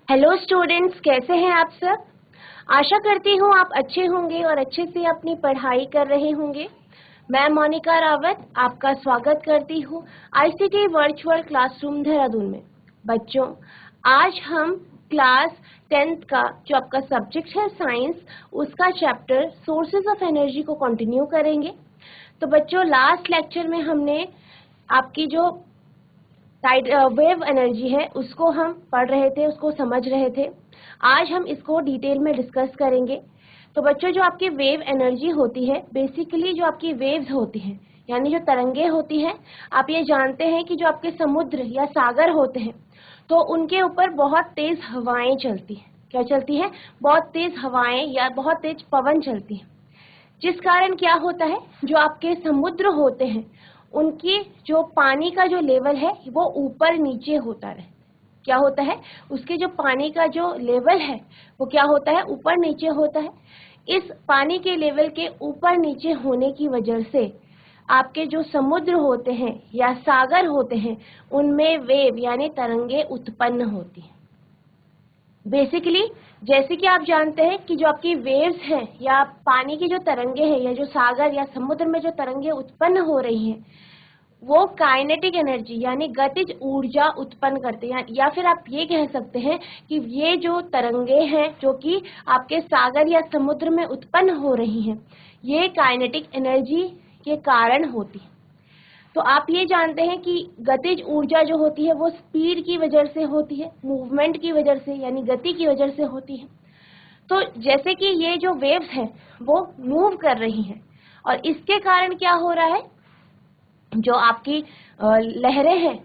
Hello students, कैसे हैं आप सब। आशा करती हूँ आप अच्छे होंगे और अच्छे से अपनी पढ़ाई कर रहे होंगे। मैं मोनिका रावत आपका स्वागत करती हूँ आईसीटी वर्चुअल क्लासरूम देहरादून में। बच्चों, आज हम क्लास 10th का जो आपका सब्जेक्ट है साइंस, उसका चैप्टर सोर्सेज ऑफ एनर्जी को कंटिन्यू करेंगे। तो बच्चों, लास्ट लेक्चर में हमने आपकी जो वेव एनर्जी है उसको हम पढ़ रहे थे, उसको समझ रहे थे। आज हम इसको डिटेल में डिस्कस करेंगे। तो बच्चों, जो आपकी वेव एनर्जी होती है, बेसिकली जो आपकी वेव्स होती हैं यानी जो तरंगे होती हैं, आप ये जानते हैं कि जो आपके समुद्र या सागर होते हैं तो उनके ऊपर बहुत तेज हवाएं चलती हैं। क्या चलती है? बहुत तेज हवाएं या बहुत तेज पवन चलती है, जिस कारण क्या होता है, जो आपके समुद्र होते हैं उनकी जो पानी का जो लेवल है वो ऊपर नीचे होता है। क्या होता है? उसके जो पानी का जो लेवल है वो क्या होता है? ऊपर नीचे होता है। इस पानी के लेवल के ऊपर नीचे होने की वजह से आपके जो समुद्र होते हैं या सागर होते हैं उनमें वेव यानी तरंगे उत्पन्न होती हैं। बेसिकली जैसे कि आप जानते हैं कि जो आपकी वेव्स हैं या पानी की जो तरंगे हैं या जो सागर या समुद्र में जो तरंगे उत्पन्न हो रही हैं वो काइनेटिक एनर्जी यानी गतिज ऊर्जा उत्पन्न करते हैं। या फिर आप ये कह सकते हैं कि ये जो तरंगे हैं जो कि आपके सागर या समुद्र में उत्पन्न हो रही हैं, ये काइनेटिक एनर्जी के कारण होती है। तो आप ये जानते हैं कि गतिज ऊर्जा जो होती है वो स्पीड की वजह से होती है, मूवमेंट की वजह से यानी गति की वजह से होती है। तो जैसे कि ये जो वेव्स हैं वो मूव कर रही हैं और इसके कारण क्या हो रहा है, जो आपकी लहरें हैं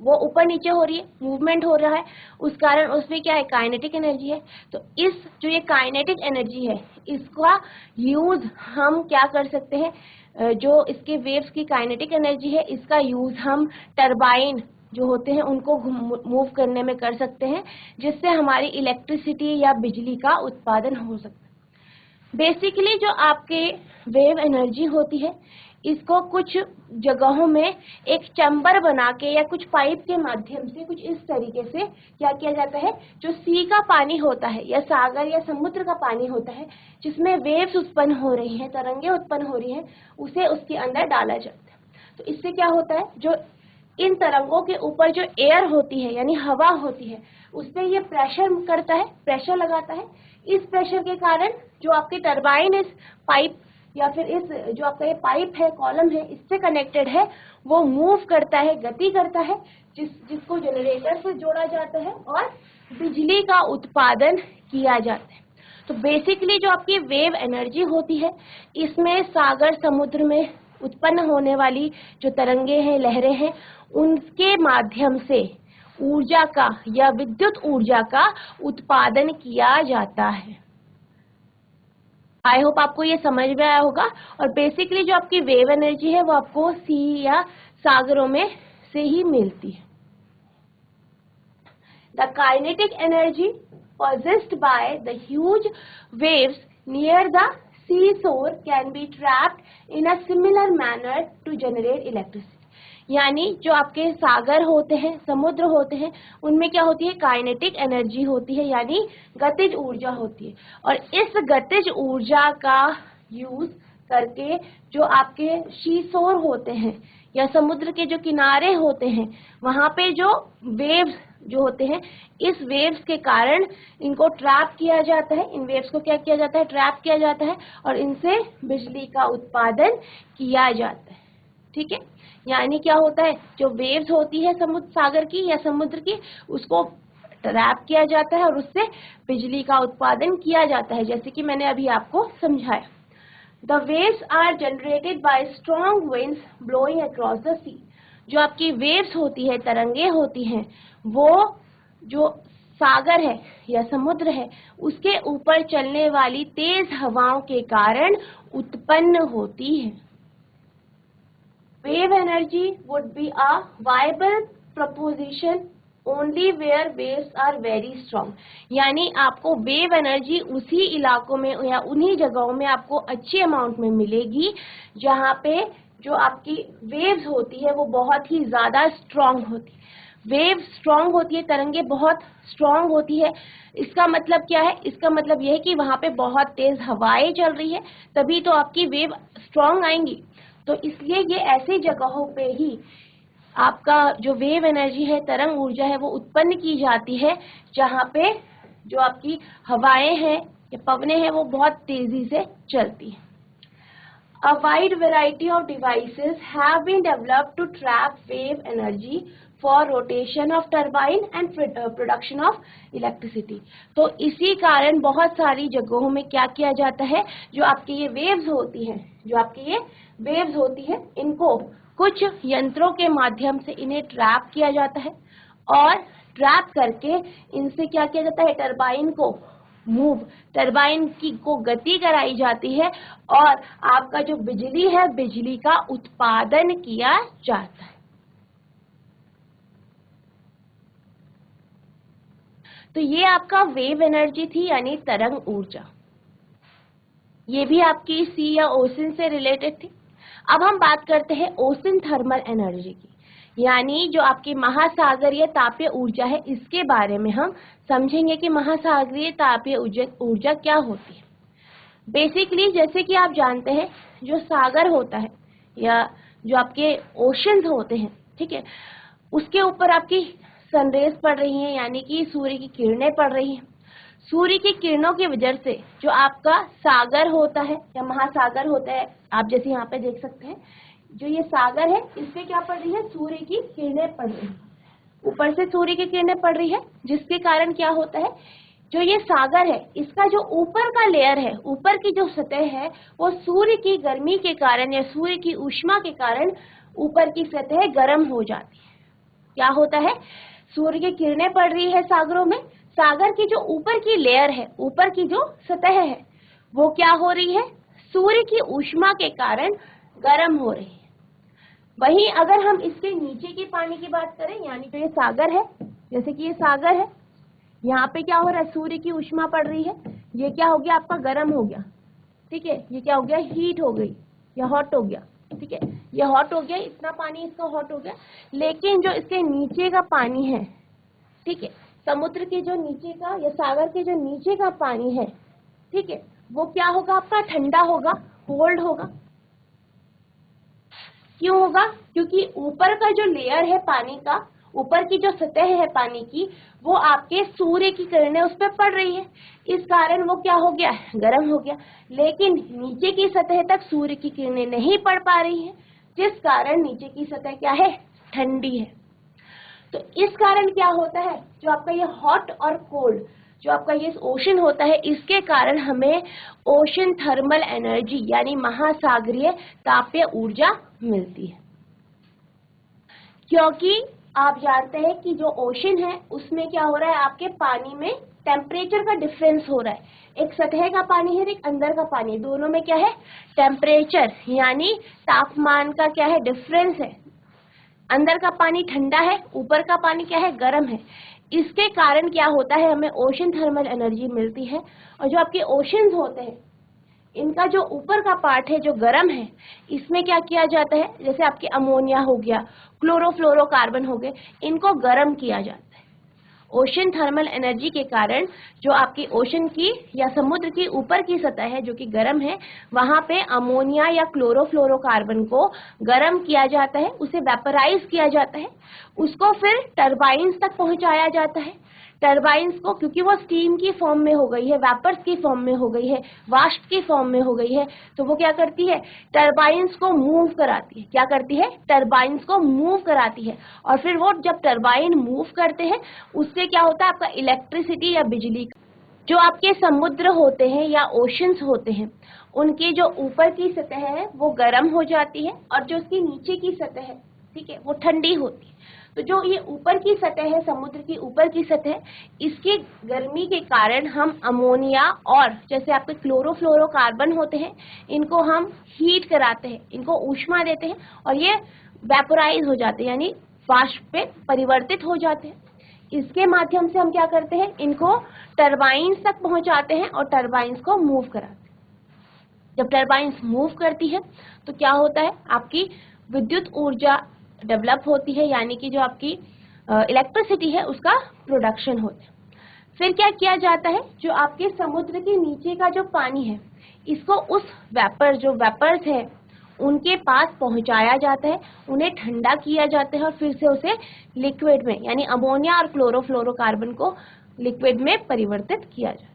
वो ऊपर नीचे हो रही है, मूवमेंट हो रहा है, उस कारण उसमें क्या है? काइनेटिक एनर्जी है। तो इस जो ये काइनेटिक एनर्जी है इसका यूज हम क्या कर सकते हैं, जो इसके वेव्स की काइनेटिक एनर्जी है इसका यूज हम टरबाइन जो होते हैं उनको मूव करने में कर सकते हैं, जिससे हमारी इलेक्ट्रिसिटी या बिजली का उत्पादन हो सकता है। बेसिकली जो आपके वेव एनर्जी होती है इसको कुछ जगहों में एक चैम्बर बना के या कुछ पाइप के माध्यम से कुछ इस तरीके से क्या किया जाता है, जो सी का पानी होता है या सागर या समुद्र का पानी होता है जिसमें वेव्स उत्पन्न हो रही हैं, तरंगे उत्पन्न हो रही हैं, उसे उसके अंदर डाला जाता है। तो इससे क्या होता है, जो इन तरंगों के ऊपर जो एयर होती है यानी हवा होती है उस पर ये प्रेशर करता है, प्रेशर लगाता है। इस प्रेशर के कारण जो आपकी टरबाइन इस पाइप या फिर इस जो आपका ये पाइप है, कॉलम है, इससे कनेक्टेड है, वो मूव करता है, गति करता है, जिसको जनरेटर से जोड़ा जाता है और बिजली का उत्पादन किया जाता है। तो बेसिकली जो आपकी वेव एनर्जी होती है इसमें सागर समुद्र में उत्पन्न होने वाली जो तरंगे हैं, लहरें हैं, उनके माध्यम से ऊर्जा का या विद्युत ऊर्जा का उत्पादन किया जाता है। आई होप आपको ये समझ में आया होगा। और बेसिकली जो आपकी वेव एनर्जी है वो आपको सी या सागरों में से ही मिलती है। The kinetic energy possessed by the huge waves near the seashore can be trapped in a similar manner to generate electricity। यानी जो आपके सागर होते हैं, समुद्र होते हैं, उनमें क्या होती है? काइनेटिक एनर्जी होती है यानी गतिज ऊर्जा होती है। और इस गतिज ऊर्जा का यूज करके जो आपके शीशोर होते हैं या समुद्र के जो किनारे होते हैं वहां पे जो वेव्स जो होते हैं, इस वेव्स के कारण इनको ट्रैप किया जाता है। इन वेव्स को क्या किया जाता है? ट्रैप किया जाता है और इनसे बिजली का उत्पादन किया जाता है। ठीक है, यानी क्या होता है, जो वेव्स होती है समुद्र सागर की या समुद्र की, उसको ट्रैप किया जाता है और उससे बिजली का उत्पादन किया जाता है, जैसे कि मैंने अभी आपको समझाया। The waves are generated by strong winds blowing across the sea। जो आपकी वेव्स होती है, तरंगे होती हैं, वो जो सागर है या समुद्र है उसके ऊपर चलने वाली तेज हवाओं के कारण उत्पन्न होती है। Wave energy would be a viable proposition only where waves are very strong। यानी आपको वेव एनर्जी उसी इलाकों में या उन्हीं जगहों में आपको अच्छी अमाउंट में मिलेगी जहाँ पे जो आपकी वेव्स होती है वो बहुत ही ज्यादा स्ट्रांग होती है। वेव स्ट्रांग होती है, तरंगे बहुत स्ट्रांग होती है। इसका मतलब क्या है? इसका मतलब यह है कि वहां पे बहुत तेज हवाएं चल रही है, तभी तो आपकी वेव स्ट्रांग आएंगी। तो इसलिए ये ऐसी जगहों पे ही आपका जो वेव एनर्जी है, तरंग ऊर्जा है, वो उत्पन्न की जाती है जहाँ पे जो आपकी हवाएं हैं या पवनें हैं वो बहुत तेजी से चलती हैं। A wide variety of devices have been developed to trap wave energy for rotation of turbine and production of electricity. तो इसी कारण बहुत सारी जगहों में क्या किया जाता है, जो आपकी ये वेव्स होती हैं, इनको कुछ यंत्रों के माध्यम से इन्हें ट्रैप किया जाता है और ट्रैप करके इनसे क्या किया जाता है, टरबाइन को गति कराई जाती है और आपका जो बिजली है, बिजली का उत्पादन किया जाता है। तो ये आपका वेव एनर्जी थी, यानी तरंग ऊर्जा। ये भी आपकी सी या ओशन से रिलेटेड थी। अब हम बात करते हैं ओशन थर्मल एनर्जी की, यानी जो आपकी महासागरीय तापीय ऊर्जा है, इसके बारे में हम समझेंगे कि महासागरीय तापीय ऊर्जा क्या होती है। बेसिकली जैसे कि आप जानते हैं, जो सागर होता है या जो आपके ओशंस होते हैं, ठीक है, उसके ऊपर आपकी सनरेज पड़ रही हैं, यानी कि सूर्य की किरणें पड़ रही हैं। सूर्य की किरणों की वजह से जो आपका सागर होता है या महासागर होता है, आप जैसे यहाँ पे देख सकते हैं, जो ये सागर है, इससे क्या पड़ रही है, सूर्य की किरणें पड़ रही है, ऊपर से सूर्य की किरणें पड़ रही है, जिसके कारण क्या होता है, जो ये सागर है, इसका जो ऊपर का लेयर है, ऊपर की जो सतह है, वो सूर्य की गर्मी के कारण या सूर्य की ऊष्मा के कारण ऊपर की सतह गर्म हो जाती है। क्या होता है, सूर्य की किरणें पड़ रही है सागरों में, सागर की जो ऊपर की लेयर है, ऊपर की जो सतह है, वो क्या हो रही है, सूर्य की ऊष्मा के कारण गर्म हो रही है। वहीं अगर हम इसके नीचे के पानी की बात करें, यानी तो ये सागर है, जैसे कि ये सागर है, यहाँ पे क्या हो रहा है, सूर्य की ऊष्मा पड़ रही है, ये क्या हो गया, आपका गर्म हो गया, ठीक है, ये क्या हो गया, हीट हो गई या हॉट हो गया, ठीक है, ये हॉट हो गया, इतना पानी इसका हॉट हो गया। लेकिन जो इसके नीचे का पानी है, ठीक है, समुद्र के जो नीचे का या सागर के जो नीचे का पानी है, ठीक है, वो क्या होगा, आपका ठंडा होगा, कोल्ड होगा। क्यों होगा, क्योंकि ऊपर का जो लेयर है पानी का, ऊपर की जो सतह है पानी की, वो आपके सूर्य की किरणें उस पर पड़ रही है, इस कारण वो क्या हो गया, गर्म हो गया। लेकिन नीचे की सतह तक सूर्य की किरणें नहीं पड़ पा रही हैं, जिस कारण नीचे की सतह क्या है, ठंडी है। तो इस कारण क्या होता है, जो आपका ये हॉट और कोल्ड, जो आपका ये ओशन होता है, इसके कारण हमें ओशन थर्मल एनर्जी यानी महासागरीय तापीय ऊर्जा मिलती है। क्योंकि आप जानते हैं कि जो ओशन है उसमें क्या हो रहा है, आपके पानी में टेम्परेचर का डिफरेंस हो रहा है, एक सतह का पानी है, एक अंदर का पानी है, दोनों में क्या है, टेम्परेचर यानी तापमान का क्या है, डिफरेंस है। अंदर का पानी ठंडा है, ऊपर का पानी क्या है, गर्म है। इसके कारण क्या होता है, हमें ओशन थर्मल एनर्जी मिलती है। और जो आपके ओशंस होते हैं, इनका जो ऊपर का पार्ट है जो गर्म है, इसमें क्या किया जाता है, जैसे आपके अमोनिया हो गया, क्लोरोफ्लोरोकार्बन हो गए, इनको गर्म किया जाता है। ओशन थर्मल एनर्जी के कारण जो आपकी ओशन की या समुद्र की ऊपर की सतह है जो कि गर्म है, वहां पे अमोनिया या क्लोरोफ्लोरोकार्बन को गर्म किया जाता है, उसे वेपराइज किया जाता है, उसको फिर टरबाइन्स तक पहुंचाया जाता है। टरबाइन्स को, क्योंकि वो स्टीम की फॉर्म में हो गई है, वेपर्स की फॉर्म में हो गई है, वाष्प की फॉर्म में हो गई है, तो वो क्या करती है, टरबाइन्स को मूव कराती है। क्या करती है, टरबाइन्स को मूव कराती है। और फिर वो जब टरबाइन मूव करते हैं, उससे क्या होता है, आपका इलेक्ट्रिसिटी या बिजली, जो आपके समुद्र होते हैं या ओशंस होते हैं, उनकी जो ऊपर की सतह है वो गर्म हो जाती है और जो उसकी नीचे की सतह है, ठीक है, वो ठंडी होती है। तो जो ये ऊपर की सतह है, समुद्र की ऊपर की सतह, इसकी गर्मी के कारण हम अमोनिया और जैसे आपके क्लोरोफ्लोरोकार्बन होते हैं, इनको हम हीट कराते हैं, इनको ऊष्मा देते हैं और ये वेपोराइज हो जाते हैं, यानी वाष्प पे परिवर्तित हो जाते हैं। इसके माध्यम से हम क्या करते हैं, इनको टरबाइन्स तक पहुंचाते हैं और टरबाइन्स को मूव कराते हैं। जब टरबाइन्स मूव करती है तो क्या होता है, आपकी विद्युत ऊर्जा डेवलप होती है, यानी कि जो आपकी इलेक्ट्रिसिटी है उसका प्रोडक्शन होता है। फिर क्या किया जाता है, जो आपके समुद्र के नीचे का जो पानी है इसको उस जो वेपर्स है उनके पास पहुंचाया जाता है, उन्हें ठंडा किया जाता है और फिर से उसे लिक्विड में यानी अमोनिया और क्लोरोफ्लोरोकार्बन को लिक्विड में परिवर्तित किया जाता है।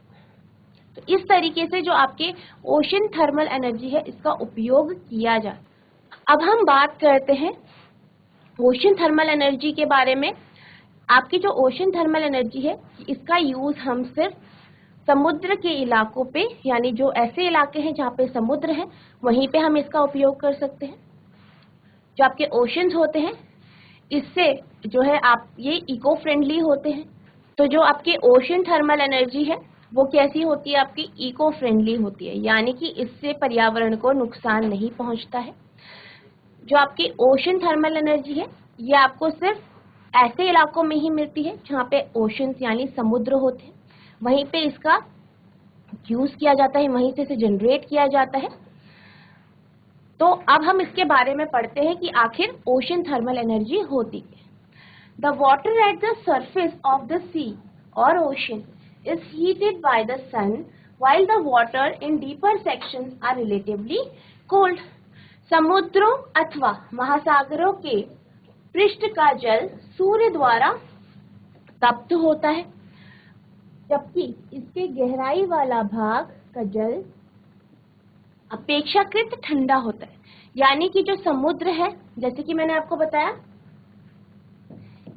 तो इस तरीके से जो आपके ओशन थर्मल एनर्जी है इसका उपयोग किया जाता है। अब हम बात करते हैं ओशन थर्मल एनर्जी के बारे में। आपकी जो ओशन थर्मल एनर्जी है इसका यूज हम सिर्फ समुद्र के इलाकों पे यानी जो ऐसे इलाके हैं जहाँ पे समुद्र है वहीं पे हम इसका उपयोग कर सकते हैं। जो आपके ओशंस होते हैं इससे जो है आप ये इको फ्रेंडली होते हैं। तो जो आपके ओशन थर्मल एनर्जी है वो कैसी होती है, आपकी इको फ्रेंडली होती है, यानी कि इससे पर्यावरण को नुकसान नहीं पहुंचता है। जो आपकी ओशन थर्मल एनर्जी है ये आपको सिर्फ ऐसे इलाकों में ही मिलती है जहाँ पे ओशंस यानी समुद्र होते हैं, वहीं पे इसका यूज किया जाता है, वहीं से इसे जनरेट किया जाता है। तो अब हम इसके बारे में पढ़ते हैं कि आखिर ओशन थर्मल एनर्जी होती है। The water at the surface of the sea और ocean is heated by the sun while the water in deeper sections are relatively cold. समुद्रों अथवा महासागरों के पृष्ठ का जल सूर्य द्वारा तप्त होता है, जबकि इसके गहराई वाला भाग का जल अपेक्षाकृत ठंडा होता है। यानी कि जो समुद्र है, जैसे कि मैंने आपको बताया,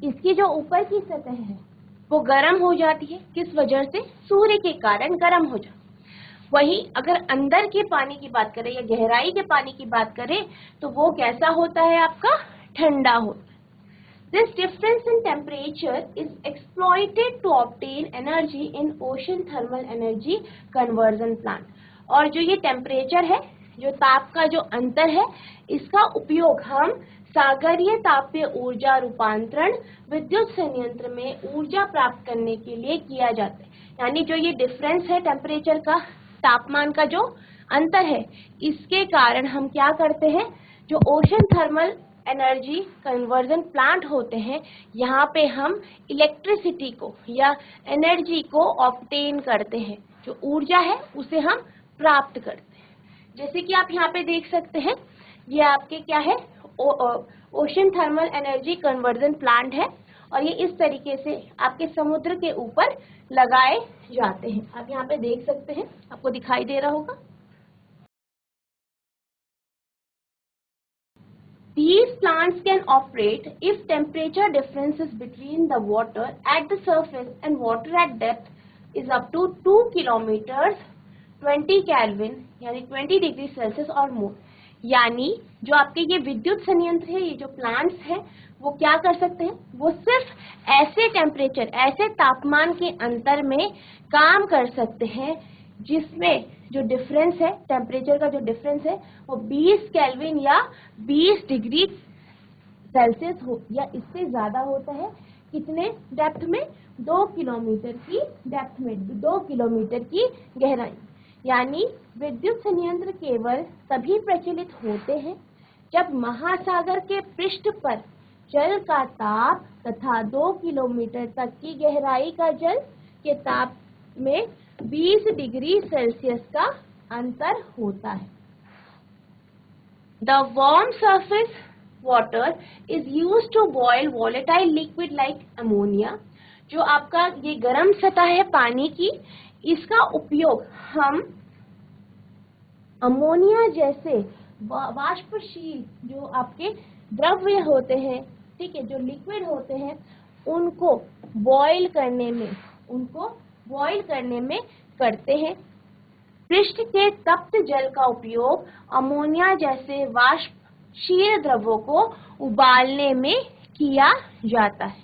इसकी जो ऊपर की सतह है वो गर्म हो जाती है। किस वजह से? सूर्य के कारण गर्म हो जाती है। वहीं अगर अंदर के पानी की बात करें या गहराई के पानी की बात करें तो वो कैसा होता है, आपका ठंडा होता है। This difference in temperature is exploited to obtain energy in ocean thermal energy conversion plant. और जो ये टेम्परेचर है, जो ताप का जो अंतर है, इसका उपयोग हम सागरीय तापीय ऊर्जा रूपांतरण विद्युत संयंत्र में ऊर्जा प्राप्त करने के लिए किया जाता है। यानी जो ये डिफरेंस है टेम्परेचर का, तापमान का जो अंतर है, इसके कारण हम क्या करते हैं, जो ocean thermal energy conversion plant होते हैं यहाँ पे हम इलेक्ट्रिसिटी को या एनर्जी को ऑब्टेन करते हैं, जो ऊर्जा है उसे हम प्राप्त करते हैं। जैसे कि आप यहाँ पे देख सकते हैं, ये आपके क्या है, ocean thermal energy conversion plant है और ये इस तरीके से आपके समुद्र के ऊपर लगाए जाते हैं। आप यहाँ पे देख सकते हैं, आपको दिखाई दे रहा होगा। These plants can operate if temperature differences between the water at the surface and water at depth is up to 2 kilometers 20 Kelvin यानी 20 डिग्री सेल्सियस और मोर। यानी जो आपके ये विद्युत संयंत्र है, ये जो प्लांट्स हैं, वो क्या कर सकते हैं, वो सिर्फ ऐसे टेम्परेचर, ऐसे तापमान के अंतर में काम कर सकते हैं जिसमें जो डिफरेंस है, टेम्परेचर का जो डिफरेंस है वो 20 केल्विन या 20 डिग्री सेल्सियस हो या इससे ज्यादा होता है। कितने डेप्थ में? 2 किलोमीटर की डेप्थ में, 2 किलोमीटर की गहराई। यानी विद्युत संयंत्र केवल तभी प्रचलित होते हैं जब महासागर के पृष्ठ पर जल का ताप तथा 2 किलोमीटर तक की गहराई का जल के ताप में 20 डिग्री सेल्सियस का अंतर होता है। The warm surface water is used to boil volatile liquid like ammonia. जो आपका ये गर्म सतह है पानी की, इसका उपयोग हम अमोनिया जैसे वाष्पशील जो आपके द्रव्य होते हैं, ठीक है, जो लिक्विड होते हैं, उनको बॉईल करने में करते हैं। पृष्ठ के तप्त जल का उपयोग अमोनिया जैसे वाष्पशील द्रव्यों को उबालने में किया जाता है।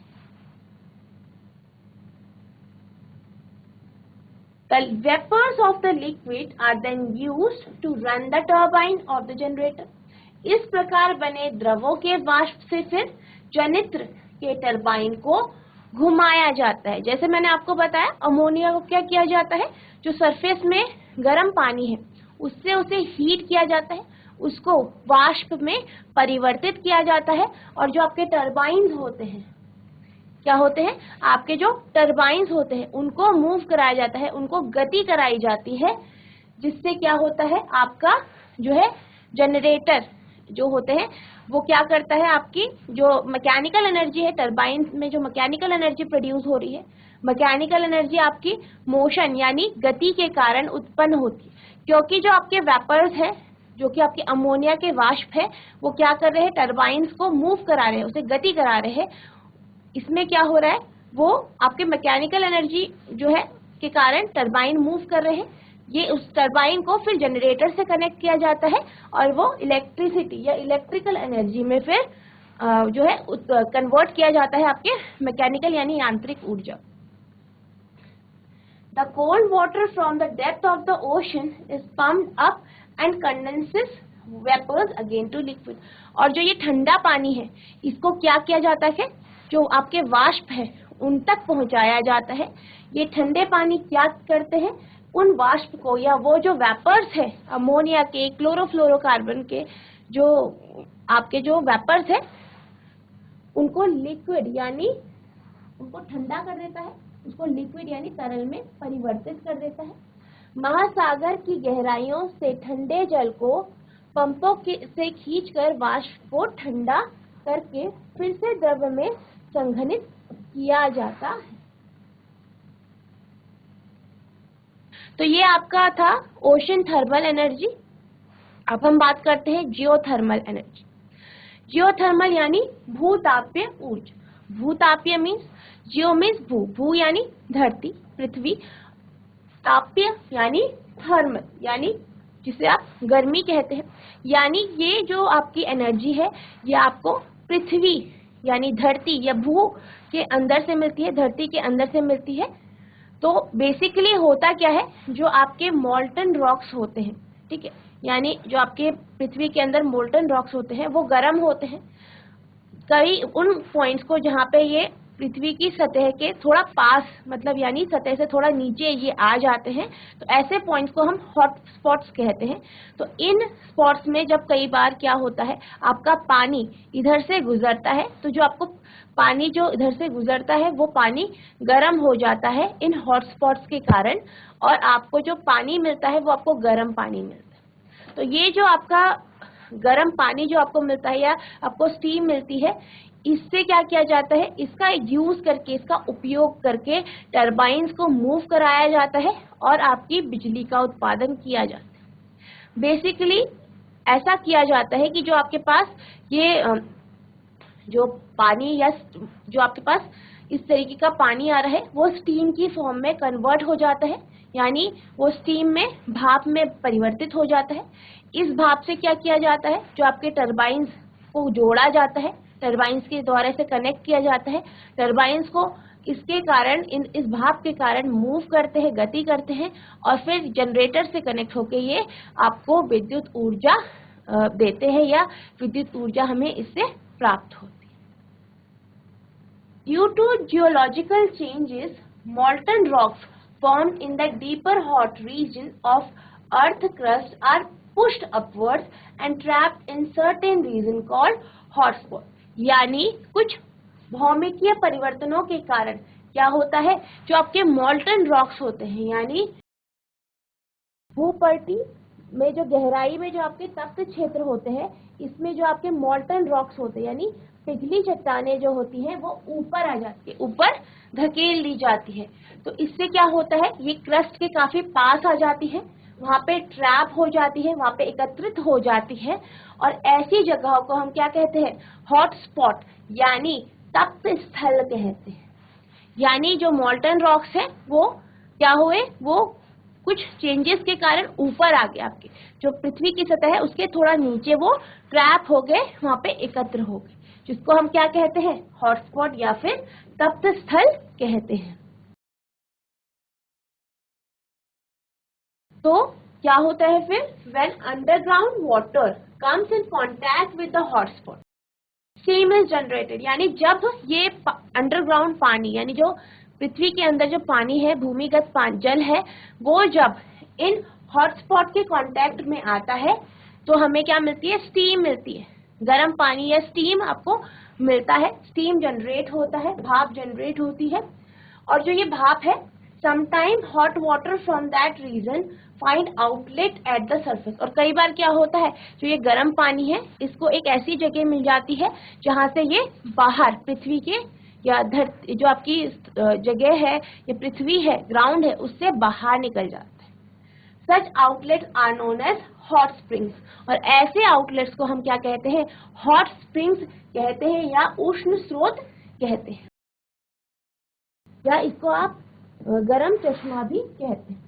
The vapors of the liquid are then used to run the turbine of the generator. इस प्रकार बने द्रवों के वाष्प से फिर जनित्र के टरबाइन को घुमाया जाता है। जैसे मैंने आपको बताया, अमोनिया को क्या किया जाता है, जो सरफेस में गर्म पानी है उससे उसे हीट किया जाता है, उसको वाष्प में परिवर्तित किया जाता है और जो आपके टरबाइन्स होते हैं क्या होते हैं, आपके जो टरबाइन्स होते हैं उनको मूव कराया जाता है, उनको गति कराई जाती है, जिससे क्या होता है, आपका जो है जनरेटर जो होते हैं वो क्या करता है, आपकी जो मैकेनिकल एनर्जी है टरबाइन में, जो मैकेनिकल एनर्जी प्रोड्यूस हो रही है, मैकेनिकल एनर्जी आपकी मोशन यानी गति के कारण उत्पन्न होती है, क्योंकि जो आपके वेपर्स है, जो कि आपके अमोनिया के वाष्प है, वो क्या कर रहे हैं, टरबाइन्स को मूव करा रहे हैं, उसे गति करा रहे हैं। इसमें क्या हो रहा है, वो आपके मैकेनिकल एनर्जी जो है के कारण टरबाइन मूव कर रहे हैं, ये उस टरबाइन को फिर जनरेटर से कनेक्ट किया जाता है और वो इलेक्ट्रिसिटी या इलेक्ट्रिकल एनर्जी में फिर जो है कन्वर्ट किया जाता है आपके मैकेनिकल यानी यांत्रिक ऊर्जा। The cold water from the depth of the ocean is pumped up and condenses vapours again to liquid. और जो ये ठंडा पानी है इसको क्या किया जाता है, जो आपके वाष्प है उन तक पहुंचाया जाता है। ये ठंडे पानी क्या करते हैं, उन वाष्प को या वो जो वेपर्स है अमोनिया के, क्लोरोफ्लोरोकार्बन के, जो आपके जो वेपर्स है उनको लिक्विड यानी उनको ठंडा कर देता है, उसको लिक्विड यानी तरल में परिवर्तित कर देता है। महासागर की गहराइयों से ठंडे जल को पंपों से खींचकर वाष्प को ठंडा करके फिर से द्रव में संघनित किया जाता है। तो ये आपका था ओशन थर्मल एनर्जी। अब हम बात करते हैं जियोथर्मल एनर्जी। जियोथर्मल यानी भूतापीय ऊर्जा। भूतापीय मीन्स, जियो मीन्स भू, भू यानी धरती पृथ्वी, तापीय यानी थर्मल यानी जिसे आप गर्मी कहते हैं, यानी ये जो आपकी एनर्जी है ये आपको पृथ्वी यानी धरती या भू के अंदर से मिलती है, धरती के अंदर से मिलती है। तो बेसिकली होता क्या है, जो आपके मोल्टन रॉक्स होते हैं, ठीक है, यानी जो आपके पृथ्वी के अंदर मोल्टन रॉक्स होते हैं वो गर्म होते हैं। कई उन पॉइंट्स को जहाँ पे ये पृथ्वी की सतह के थोड़ा पास, मतलब यानी सतह से थोड़ा नीचे ये आ जाते हैं, तो ऐसे पॉइंट्स को हम हॉट स्पॉट्स कहते हैं। तो इन स्पॉट्स में जब कई बार क्या होता है, आपका पानी इधर से गुजरता है, तो जो आपको पानी जो इधर से गुजरता है वो पानी गर्म हो जाता है इन हॉट स्पॉट्स के कारण, और आपको जो पानी मिलता है वो आपको गर्म पानी मिलता है। तो ये जो आपका गर्म पानी जो आपको मिलता है या आपको स्टीम मिलती है, इससे क्या किया जाता है, इसका यूज करके, इसका उपयोग करके टरबाइन्स को मूव कराया जाता है और आपकी बिजली का उत्पादन किया जाता है। बेसिकली ऐसा किया जाता है कि जो आपके पास ये जो पानी या जो आपके पास इस तरीके का पानी आ रहा है वो स्टीम की फॉर्म में कन्वर्ट हो जाता है, यानी वो स्टीम में, भाप में परिवर्तित हो जाता है। इस भाप से क्या किया जाता है, जो आपके टरबाइन्स को जोड़ा जाता है, टरबाइन्स के द्वारा से कनेक्ट किया जाता है, टरबाइन्स को इसके कारण इस भाप के कारण मूव करते हैं, गति करते हैं, और फिर जनरेटर से कनेक्ट होके ये आपको विद्युत ऊर्जा देते हैं या विद्युत ऊर्जा हमें इससे प्राप्त होती है। Due to geological changes, molten rocks formed in the deeper hot region of earth crust are pushed upwards and trapped in certain region called hotspot। यानी कुछ भौमिकीय परिवर्तनों के कारण क्या होता है, जो आपके molten rocks होते हैं यानी भूपर्टी में जो गहराई में जो आपके तप्त क्षेत्र होते हैं, इसमें जो आपके molten rocks होते हैं यानी पिघली चट्टानें जो होती हैं वो ऊपर आ जाती है, ऊपर धकेल दी जाती है। तो इससे क्या होता है, ये क्रस्ट के काफी पास आ जाती है, वहां पे ट्रैप हो जाती है, वहां पे एकत्रित हो जाती है, और ऐसी जगहों को हम क्या कहते हैं, हॉट स्पॉट यानी तप्त स्थल कहते हैं। यानी जो मोल्टन रॉक्स है वो क्या हुए, वो कुछ चेंजेस के कारण ऊपर आ गए, आपके जो पृथ्वी की सतह है उसके थोड़ा नीचे वो ट्रैप हो गए, वहां पे एकत्र हो गए, जिसको हम क्या कहते हैं, हॉटस्पॉट या फिर तप्त स्थल कहते हैं। तो क्या होता है फिर, when underground water comes in contact with the hotspot, steam is generated. यानी जब ये अंडरग्राउंड पानी यानी जो पृथ्वी के अंदर जो पानी है, भूमिगत जल है, वो जब इन हॉटस्पॉट के कांटेक्ट में आता है तो हमें क्या मिलती है, स्टीम मिलती है। गर्म पानी या स्टीम आपको मिलता है, स्टीम जनरेट होता है, भाप जनरेट होती है। और जो ये भाप है, sometime hot water from that region find outlet at the surface. और कई बार क्या होता है, जो ये गर्म पानी है इसको एक ऐसी जगह मिल जाती है जहाँ से ये बाहर पृथ्वी के या धरती जो आपकी जगह है या पृथ्वी है, ग्राउंड है, उससे बाहर निकल जाता है। Such outlets are known as hot springs. और ऐसे आउटलेट्स को हम क्या कहते हैं, हॉट स्प्रिंग्स कहते हैं या उष्ण स्रोत कहते हैं, या इसको आप गर्म चश्मा भी कहते हैं।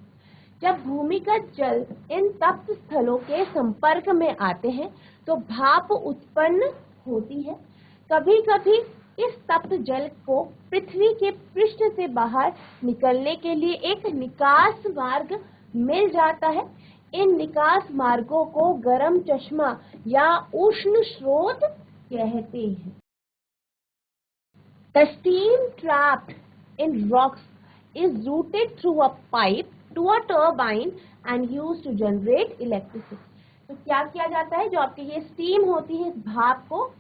जब भूमिगत जल इन तप्त स्थलों के संपर्क में आते हैं तो भाप उत्पन्न होती है। कभी कभी इस तप्त जल को पृथ्वी के पृष्ठ से बाहर निकलने के लिए एक निकास मार्ग मिल जाता है। इन निकास मार्गों को गर्म चश्मा या उष्ण स्रोत कहते हैं। The steam trapped in rocks is routed through a pipe to a turbine and used to generate electricity. तो क्या किया जाता है, जो आपकी ये स्टीम होती है, इस भाप को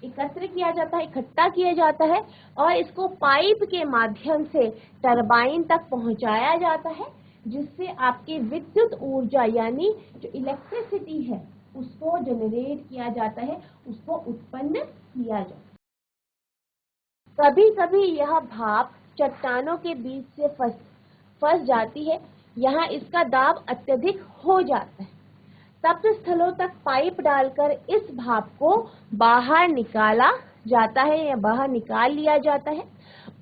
एकत्र किया जाता है, इकट्ठा किया जाता है और इसको पाइप के माध्यम से टरबाइन तक पहुंचाया जाता है, जिससे आपकी विद्युत ऊर्जा यानी जो इलेक्ट्रिसिटी है उसको जनरेट किया जाता है, उसको उत्पन्न किया जाता है। कभी कभी यह भाप चट्टानों के बीच से फंस जाती है, यहाँ इसका दाब अत्यधिक हो जाता है। तप्त स्थलों तक पाइप डालकर इस भाप को बाहर निकाला जाता है या बाहर निकाल लिया जाता है।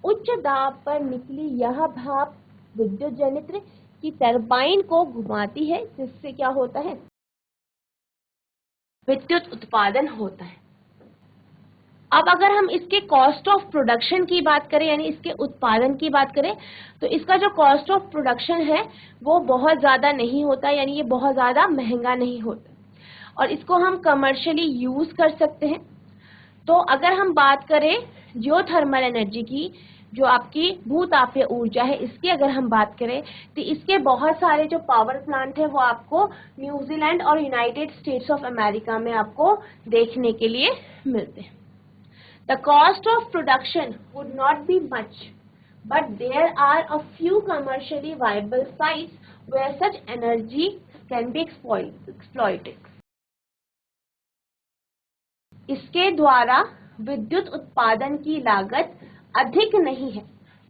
उच्च दाब पर निकली यह भाप विद्युत जनित्र की टरबाइन को घुमाती है, जिससे क्या होता है, विद्युत उत्पादन होता है। अब अगर हम इसके कॉस्ट ऑफ प्रोडक्शन की बात करें, यानी इसके उत्पादन की बात करें, तो इसका जो कॉस्ट ऑफ प्रोडक्शन है वो बहुत ज़्यादा नहीं होता, यानी ये बहुत ज़्यादा महंगा नहीं होता और इसको हम कमर्शियली यूज़ कर सकते हैं। तो अगर हम बात करें जियोथर्मल एनर्जी की, जो आपकी भूतापीय ऊर्जा है, इसकी अगर हम बात करें तो इसके बहुत सारे जो पावर प्लांट है वो आपको न्यूजीलैंड और यूनाइटेड स्टेट्स ऑफ अमेरिका में आपको देखने के लिए मिलते हैं। The cost of production would not be much, but there are a few commercially viable sites where such energy can be exploited. इसके द्वारा विद्युत उत्पादन की लागत अधिक नहीं है,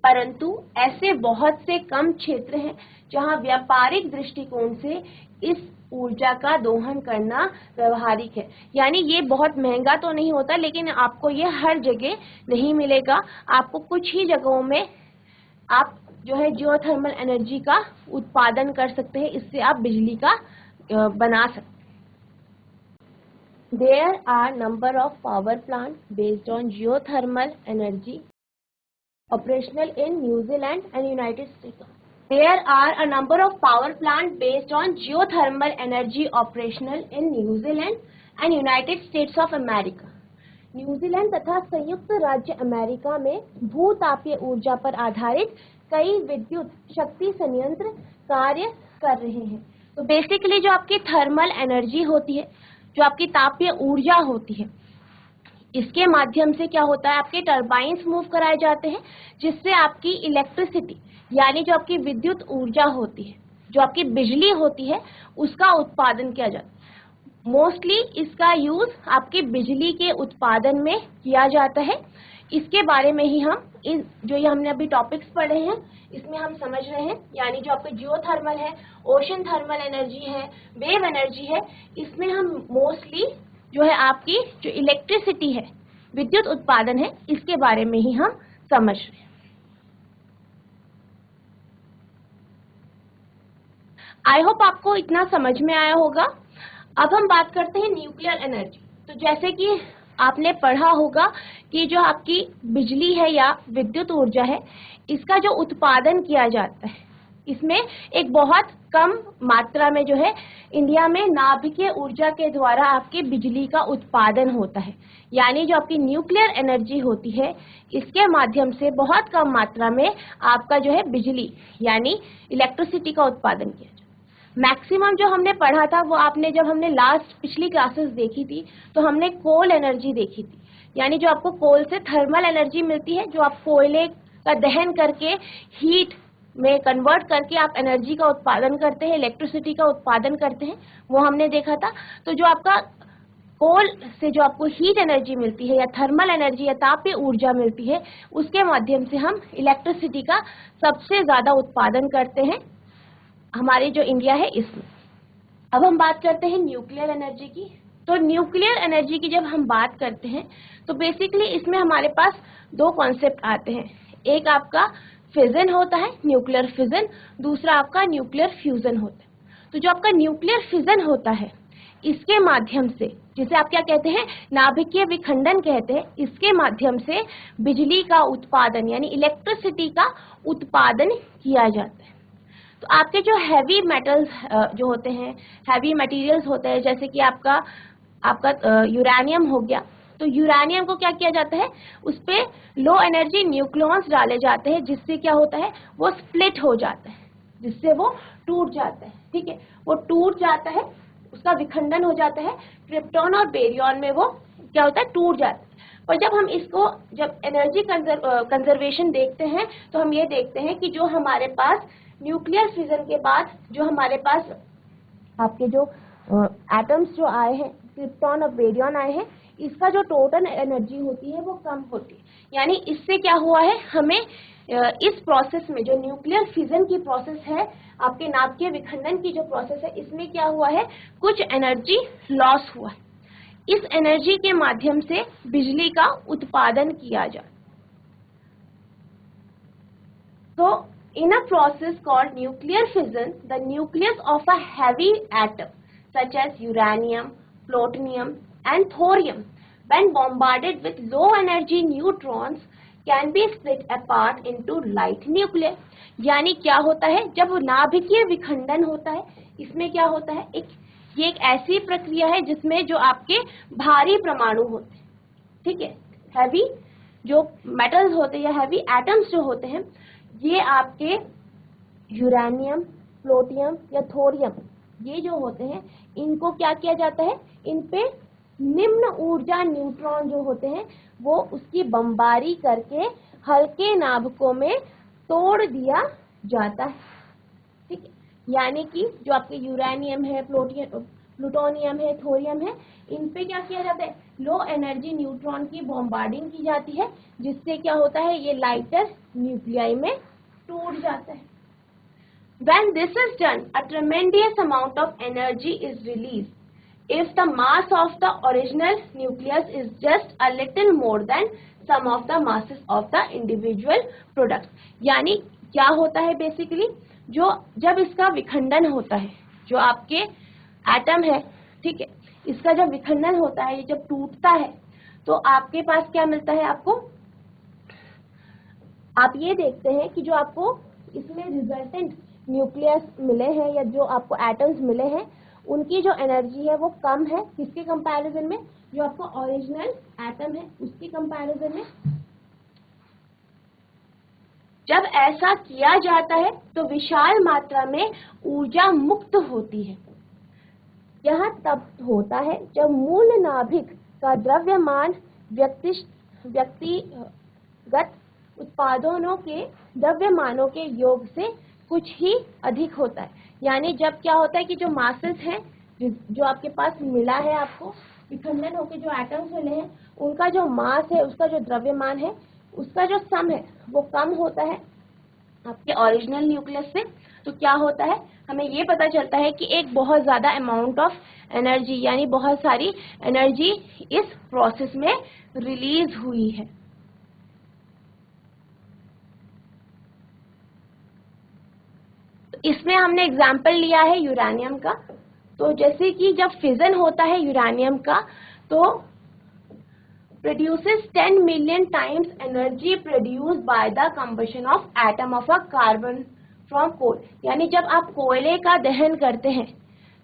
परंतु ऐसे बहुत से कम क्षेत्र हैं जहां व्यापारिक दृष्टिकोण से इस ऊर्जा का दोहन करना व्यवहारिक है। यानी ये बहुत महंगा तो नहीं होता, लेकिन आपको ये हर जगह नहीं मिलेगा। आपको कुछ ही जगहों में आप जो है जियोथर्मल एनर्जी का उत्पादन कर सकते हैं, इससे आप बिजली का बना सकते हैं। There are number of power plants based on geothermal energy operational in New Zealand and United States. There are a number of power plants based on geothermal energy operational in New Zealand and United States of America. New Zealand तथा संयुक्त राज्य America में भूतापीय ऊर्जा पर आधारित कई विद्युत शक्ति संयंत्र कार्य कर रहे हैं। तो बेसिकली जो आपकी थर्मल एनर्जी होती है, जो आपकी तापीय ऊर्जा होती है, इसके माध्यम से क्या होता है, आपके टरबाइन्स मूव कराए जाते हैं, जिससे आपकी इलेक्ट्रिसिटी यानी जो आपकी विद्युत ऊर्जा होती है, जो आपकी बिजली होती है, उसका उत्पादन किया जाता है। मोस्टली इसका यूज आपके बिजली के उत्पादन में किया जाता है। इसके बारे में ही हम जो ये हमने अभी टॉपिक्स पढ़े हैं इसमें हम समझ रहे हैं, यानी जो आपके जियोथर्मल है, ओशन थर्मल एनर्जी है, वेव एनर्जी है, इसमें हम मोस्टली जो है आपकी जो इलेक्ट्रिसिटी है, विद्युत उत्पादन है, इसके बारे में ही हम समझ रहे हैं। आई होप आपको इतना समझ में आया होगा। अब हम बात करते हैं न्यूक्लियर एनर्जी। तो जैसे कि आपने पढ़ा होगा कि जो आपकी बिजली है या विद्युत ऊर्जा है, इसका जो उत्पादन किया जाता है, इसमें एक बहुत कम मात्रा में जो है इंडिया में नाभिकीय ऊर्जा के द्वारा आपकी बिजली का उत्पादन होता है। यानी जो आपकी न्यूक्लियर एनर्जी होती है, इसके माध्यम से बहुत कम मात्रा में आपका जो है बिजली यानी इलेक्ट्रिसिटी का उत्पादन किया जाता है। मैक्सिमम जो हमने पढ़ा था वो आपने जब हमने लास्ट पिछली क्लासेस देखी थी तो हमने कोल एनर्जी देखी थी, यानी जो आपको कोल से थर्मल एनर्जी मिलती है, जो आप कोयले का दहन करके हीट में कन्वर्ट करके आप एनर्जी का उत्पादन करते हैं, इलेक्ट्रिसिटी का उत्पादन करते हैं, वो हमने देखा था। तो जो आपका कोल से जो आपको हीट एनर्जी मिलती है या थर्मल एनर्जी या तापीय ऊर्जा मिलती है, उसके माध्यम से हम इलेक्ट्रिसिटी का सबसे ज्यादा उत्पादन करते हैं हमारे जो इंडिया है इसमें। अब हम बात करते हैं न्यूक्लियर एनर्जी की। तो न्यूक्लियर एनर्जी की जब हम बात करते हैं तो बेसिकली इसमें हमारे पास दो कॉन्सेप्ट आते हैं। एक आपका फिजन होता है, न्यूक्लियर फिजन, दूसरा आपका न्यूक्लियर फ्यूजन होता है। तो जो आपका न्यूक्लियर फिजन होता है, इसके माध्यम से, जिसे आप क्या कहते हैं, नाभिकीय विखंडन कहते हैं, इसके माध्यम से बिजली का उत्पादन यानी इलेक्ट्रिसिटी का उत्पादन किया जाता है। तो आपके जो हैवी मेटल्स जो होते हैं, हैवी मटेरियल्स होते हैं, जैसे कि आपका यूरेनियम हो गया, तो यूरेनियम को क्या किया जाता है, उस पे लो एनर्जी न्यूक्लियॉन्स डाले जाते हैं, जिससे क्या होता है, वो स्प्लिट हो जाता है, जिससे वो टूट जाता है। ठीक है, वो टूट जाता है, उसका विखंडन हो जाता है, क्रिप्टॉन और बेरियन में वो क्या होता है, टूट जाता है। पर जब हम इसको जब एनर्जी कंजर्वेशन देखते हैं तो हम ये देखते हैं कि जो हमारे पास न्यूक्लियर फिजन के बाद जो हमारे पास आपके जो एटम्स जो आए हैं, क्रिप्टॉन और बेरियन आए हैं, इसका जो टोटल एनर्जी होती है वो कम होती है। यानी इससे क्या हुआ है, हमें इस प्रोसेस में, जो न्यूक्लियर फिजन की प्रोसेस है, आपके नाभिकीय विखंडन की जो प्रोसेस है, इसमें क्या हुआ है, कुछ एनर्जी लॉस हुआ है। इस एनर्जी के माध्यम से बिजली का उत्पादन किया जाए। तो in a process called nuclear fission, the nucleus of a heavy atom such as uranium, plutonium and thorium, when bombarded with low energy neutrons, can be split apart into light nuclei। यानी क्या होता है, जब नाभिकीय विखंडन होता है, इसमें क्या होता है, ये एक ऐसी प्रक्रिया है जिसमें जो आपके भारी परमाणु होते हैं, ठीक है, हैवी जो मेटल्स होते हैं या हैवी एटम्स जो होते हैं, ये आपके यूरेनियम, प्लूटोनियम या थोरियम, ये जो होते हैं, इनको क्या किया जाता है, इन पे निम्न ऊर्जा न्यूट्रॉन जो होते हैं वो उसकी बमबारी करके हल्के नाभिकों में तोड़ दिया जाता है। ठीक है, यानी कि जो आपके यूरेनियम है, प्लूटोनियम है, थोरियम है, इन पे क्या किया जाता है, लो एनर्जी न्यूट्रॉन की बॉम्बार्डिंग की जाती है, जिससे क्या होता है, ये लाइटर न्यूक्लियाई में टूट जाता है। When this is done, a tremendous amount of energy is released if the mass of the original nucleus is just a little more than sum of the masses of the individual products। यानी क्या होता है, basically जो जब इसका विखंडन होता है, जो आपके एटम है, ठीक है, इसका जब विखंडन होता है, ये जब टूटता है, तो आपके पास क्या मिलता है, आपको, आप ये देखते हैं कि जो आपको इसमें रिजल्टेंट न्यूक्लियस मिले हैं या जो आपको एटम्स मिले हैं, उनकी जो एनर्जी है वो कम है, किसके कंपैरिजन में, जो आपका ओरिजिनल एटम है उसके कंपैरिजन में। जब ऐसा किया जाता है तो विशाल मात्रा में ऊर्जा मुक्त होती है। यह तब होता है जब मूल नाभिक का द्रव्यमान व्यक्तिगत उत्पादनों के द्रव्यमानों के योग से कुछ ही अधिक होता है। यानी जब क्या होता है कि जो मासेस हैं, जो आपके पास मिला है, आपको विखंडन होकर जो एटम्स मिले हैं, उनका जो मास है, उसका जो द्रव्यमान है, उसका जो सम है वो कम होता है आपके ओरिजिनल न्यूक्लियस से। तो क्या होता है, हमें ये पता चलता है कि एक बहुत ज्यादा अमाउंट ऑफ एनर्जी, यानी बहुत सारी एनर्जी इस प्रोसेस में रिलीज हुई है। इसमें हमने एग्जाम्पल लिया है यूरेनियम का। तो जैसे कि जब फिजन होता है यूरेनियम का, तो produces 10 million times energy produced by the combustion of atom of a carbon from coal। यानी जब आप कोयले का दहन करते हैं,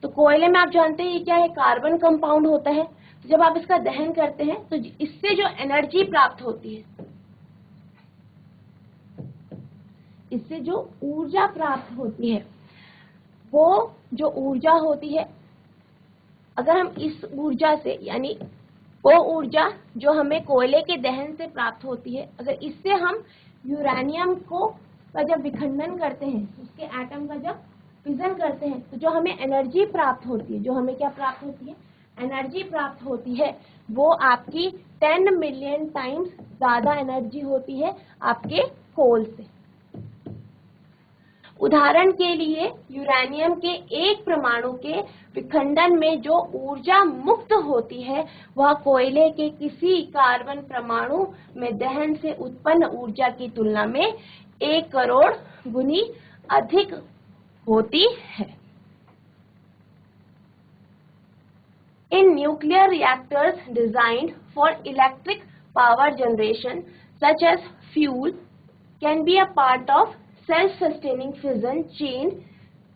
तो कोयले में आप जानते हैं ये क्या है, कार्बन कंपाउंड होता है। तो जब आप इसका दहन करते हैं तो इससे जो एनर्जी प्राप्त होती है, इससे जो ऊर्जा प्राप्त होती है, वो जो ऊर्जा होती है, अगर हम इस ऊर्जा से, यानी वो ऊर्जा जो हमें कोयले के दहन से प्राप्त होती है, अगर इससे हम यूरेनियम को का जब विखंडन करते हैं, उसके एटम का जब फिजन करते हैं, तो जो हमें एनर्जी प्राप्त होती है, जो हमें क्या प्राप्त होती है, एनर्जी प्राप्त होती है, वो आपकी 10 मिलियन टाइम्स ज़्यादा एनर्जी होती है आपके कोल से। उदाहरण के लिए यूरेनियम के एक परमाणु के विखंडन में जो ऊर्जा मुक्त होती है, वह कोयले के किसी कार्बन परमाणु में दहन से उत्पन्न ऊर्जा की तुलना में 1 करोड़ गुनी अधिक होती है। In nuclear reactors designed for electric power generation, such as fuel, can be a part of self-sustaining fission chain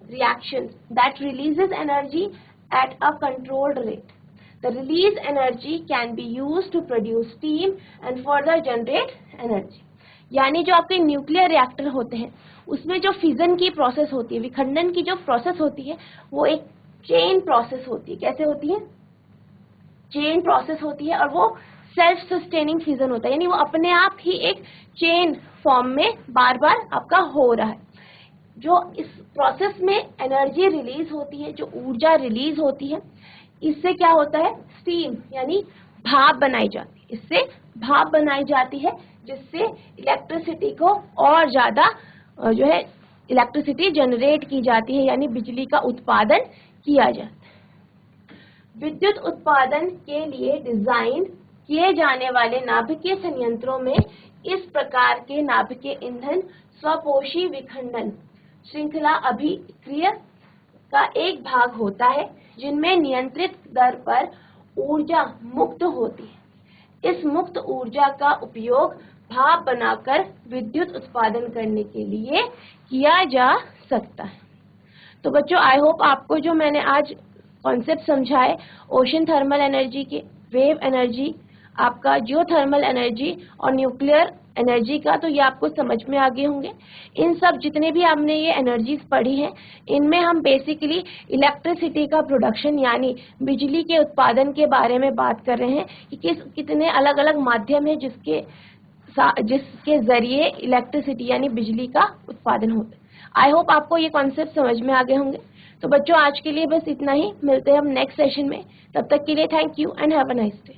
reactions that releases energy at a controlled rate. The released energy can be used to produce steam and further generate energy. यानी जो आपके nuclear reactor होते हैं, उसमें जो fission की process होती है, विखंडन की जो प्रोसेस होती है, वो एक चेन प्रोसेस होती है। कैसे होती है? चेन प्रोसेस होती है, और वो सेल्फ सस्टेनिंग फिजन होता है, यानी वो अपने आप ही एक चेन फॉर्म में बार बार आपका हो रहा है। जो इस प्रोसेस में एनर्जी रिलीज होती है, जो ऊर्जा रिलीज होती है, इससे क्या होता है, स्टीम यानी भाप बनाई जाती है। इससे भाप बनाई जाती है, जिससे इलेक्ट्रिसिटी को और ज्यादा जो है इलेक्ट्रिसिटी जनरेट की जाती है, यानी बिजली का उत्पादन किया जाता है। विद्युत उत्पादन के लिए डिजाइन किए जाने वाले नाभिकीय संयंत्रों में इस प्रकार के नाभिकीय ईंधन स्वपोषी विखंडन श्रृंखला अभिक्रिया का एक भाग होता है, जिनमें नियंत्रित दर पर ऊर्जा मुक्त होती है। इस मुक्त ऊर्जा का उपयोग भाप बनाकर विद्युत उत्पादन करने के लिए किया जा सकता है। तो बच्चों, आई होप आपको जो मैंने आज कॉन्सेप्ट समझाए ओशन थर्मल एनर्जी के, वेव एनर्जी, आपका जियोथर्मल एनर्जी और न्यूक्लियर एनर्जी का, तो ये आपको समझ में आ गए होंगे। इन सब जितने भी हमने ये एनर्जीज पढ़ी हैं, इनमें हम बेसिकली इलेक्ट्रिसिटी का प्रोडक्शन यानी बिजली के उत्पादन के बारे में बात कर रहे हैं कि कितने अलग अलग माध्यम है जिसके जरिए इलेक्ट्रिसिटी यानी बिजली का उत्पादन होता है। आई होप आपको ये कॉन्सेप्ट समझ में आ गए होंगे। तो बच्चों, आज के लिए बस इतना ही। मिलते हैं हम नेक्स्ट सेशन में। तब तक के लिए thank you and have a nice day.